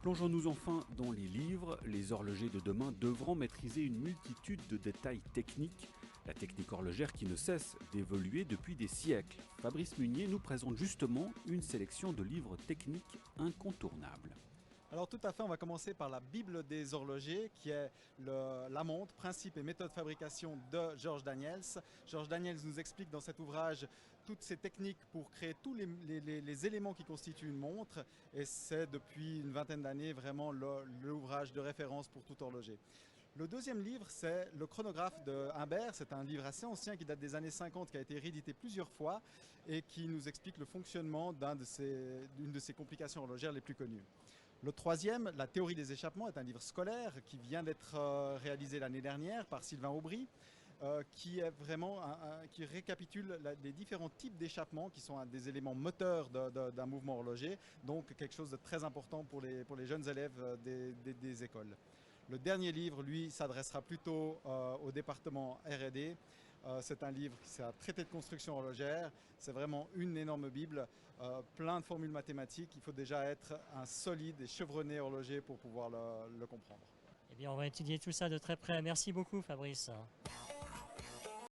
Plongeons-nous enfin dans les livres. Les horlogers de demain devront maîtriser une multitude de détails techniques. La technique horlogère qui ne cesse d'évoluer depuis des siècles. Fabrice Munier nous présente justement une sélection de livres techniques incontournables. Alors tout à fait, on va commencer par la Bible des horlogers, qui est la montre, principes et méthodes de fabrication de George Daniels. George Daniels nous explique dans cet ouvrage toutes ces techniques pour créer tous les éléments qui constituent une montre, et c'est depuis une vingtaine d'années vraiment l'ouvrage de référence pour tout horloger. Le deuxième livre, c'est le chronographe de Humbert. C'est un livre assez ancien qui date des années 50, qui a été réédité plusieurs fois et qui nous explique le fonctionnement d'une de ces complications horlogères les plus connues. Le troisième, La théorie des échappements, est un livre scolaire qui vient d'être réalisé l'année dernière par Sylvain Aubry, qui est vraiment qui récapitule les différents types d'échappements qui sont des éléments moteurs d'un mouvement horloger, donc quelque chose de très important pour les jeunes élèves des écoles. Le dernier livre, lui, s'adressera plutôt au département R&D. C'est un livre qui est un traité de construction horlogère. C'est vraiment une énorme bible, plein de formules mathématiques. Il faut déjà être un solide et chevronné horloger pour pouvoir le comprendre. Eh bien, on va étudier tout ça de très près. Merci beaucoup, Fabrice.